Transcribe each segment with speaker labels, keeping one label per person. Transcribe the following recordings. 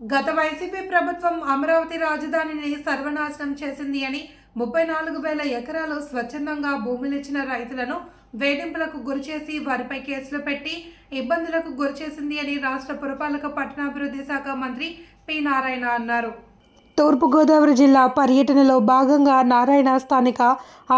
Speaker 1: గత వైసీపీ ప్రభుత్వం అమరావతి రాజధానిని సర్వనాశనం చేసింది అని 34,000 ఎకరాలు స్వచ్ఛందంగా భూములిచ్చిన రైతులను వేధింపులకు గురిచేసి వారిపై కేసులు పెట్టి ఇబ్బందులకు గురిచేసింది అని రాష్ట్ర పురపాలక పట్టణాభివృద్ధి శాఖ మంత్రి పి నారాయణ అన్నారు. తూర్పుగోదావరి జిల్లా పర్యటనలో భాగంగా నారాయణ స్థానిక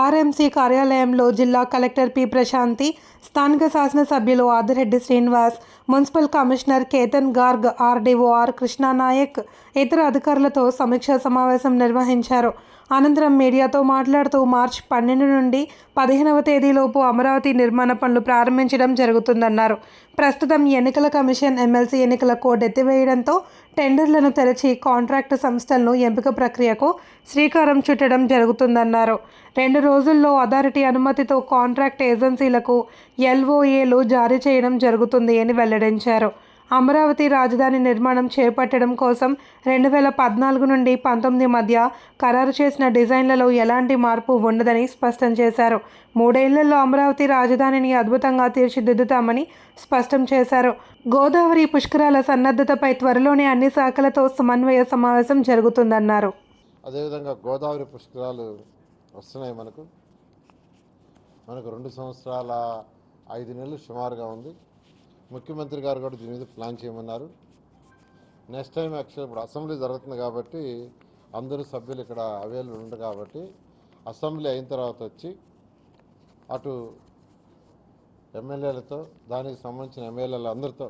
Speaker 1: ఆర్ఎంసీ కార్యాలయంలో జిల్లా కలెక్టర్ పి ప్రశాంతి, స్థానిక శాసనసభ్యులు Adireddy Srinivas, municipal commissioner Ketan Garg, RDO R Krishna Nayak, ఇతర అధికారులతో సమీక్షా సమావేశం నిర్వహించారు. అనంతరం మీడియాతో మాట్లాడుతూ మార్చి 12 నుండి 15వ తేదీలోపు అమరావతి నిర్మాణ పనులు ప్రారంభించడం జరుగుతుందన్నారు. ప్రస్తుతం ఎన్నికల కమిషన్ ఎమ్మెల్సీ ఎన్నికల కోడ్ ఎత్తివేయడంతో టెండర్లను తెరచి కాంట్రాక్టు సంస్థలను ఎంపిక ప్రక్రియకు శ్రీకారం చుట్టడం జరుగుతుందన్నారు. 2 రోజుల్లో అథారిటీ అనుమతితో కాంట్రాక్ట్ ఏజెన్సీలకు ఎల్ఓఏలు జారీ చేయడం జరుగుతుంది అని వెల్లడించారు. అమరావతి రాజధాని నిర్మాణం చేపట్టడం కోసం 2014 నుండి 19 మధ్య ఖరారు చేసిన డిజైన్లలో ఎలాంటి మార్పు ఉండదని స్పష్టం చేశారు. 3 ఏళ్లలో అమరావతి రాజధానిని అద్భుతంగా తీర్చిదిద్దుతామని స్పష్టం చేశారు. గోదావరి పుష్కరాల సన్నద్ధతపై త్వరలోనే అన్ని శాఖలతో సమన్వయ సమావేశం జరుగుతుందన్నారు.
Speaker 2: అదేవిధంగా గోదావరి పుష్కరాలు వస్తున్నాయి. మనకు 2 సంవత్సరాల 5 నెలలు సుమారుగా ఉంది. ముఖ్యమంత్రి గారు కూడా దీని మీద ప్లాన్ చేయమన్నారు. నెక్స్ట్ టైం యాక్చువల్ ఇప్పుడు అసెంబ్లీ జరుగుతుంది కాబట్టి అందరూ సభ్యులు ఇక్కడ అవైలబుల్ ఉండరు కాబట్టి అసెంబ్లీ అయిన తర్వాత వచ్చి అటు ఎమ్మెల్యేలతో, దానికి సంబంధించిన ఎమ్మెల్యేలు అందరితో,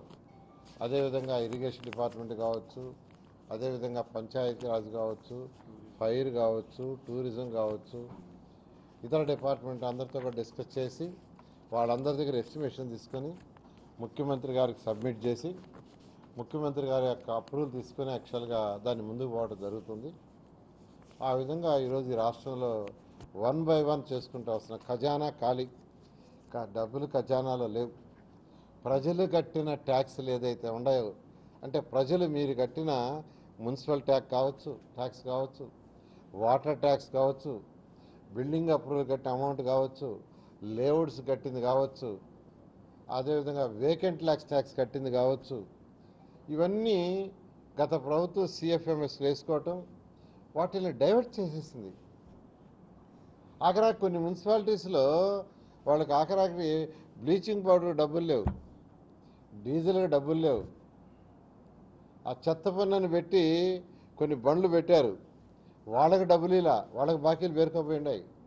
Speaker 2: అదేవిధంగా ఇరిగేషన్ డిపార్ట్మెంట్ కావచ్చు, అదేవిధంగా పంచాయతీరాజ్ కావచ్చు, ఫైర్ కావచ్చు, టూరిజం కావచ్చు, ఇతర డిపార్ట్మెంట్ అందరితో కూడా డిస్కస్ చేసి వాళ్ళందరి దగ్గర ఎస్టిమేషన్ తీసుకొని ముఖ్యమంత్రి గారికి సబ్మిట్ చేసి ముఖ్యమంత్రి గారి యొక్క అప్రూవల్ తీసుకొని యాక్చువల్గా దాన్ని ముందుకు పోవడం జరుగుతుంది. ఆ విధంగా ఈరోజు ఈ రాష్ట్రంలో 1 by 1 చేసుకుంటూ వస్తున్న ఖజానా ఖాళీ, డబ్బులు ఖజానాలో లేవు. ప్రజలు కట్టిన ట్యాక్స్లు ఏదైతే ఉన్నాయో, అంటే ప్రజలు మీరు కట్టిన మున్సిపల్ ట్యాక్స్ కావచ్చు, వాటర్ ట్యాక్స్ కావచ్చు, బిల్డింగ్ అప్రూవల్ కట్టిన అమౌంట్ కావచ్చు, లేఅవుట్స్ కట్టింది కావచ్చు, అదేవిధంగా వేకెంట్ ట్యాక్స్ కట్టింది కావచ్చు, ఇవన్నీ గత ప్రభుత్వం సిఎఫ్ఎంఎస్ వేసుకోవటం వాటిని డైవర్ట్ చేసేసింది. ఆఖరాకి కొన్ని మున్సిపాలిటీస్లో వాళ్ళకి ఆఖరాకి బ్లీచింగ్ పౌడర్ డబ్బులు లేవు, డీజిల్కి డబ్బులు లేవు. ఆ చెత్త పన్నుని పెట్టి కొన్ని బండ్లు పెట్టారు, వాళ్ళకి డబ్బులు ఇలా, వాళ్ళకి బాకీలు పేరుకోపోయినాయి.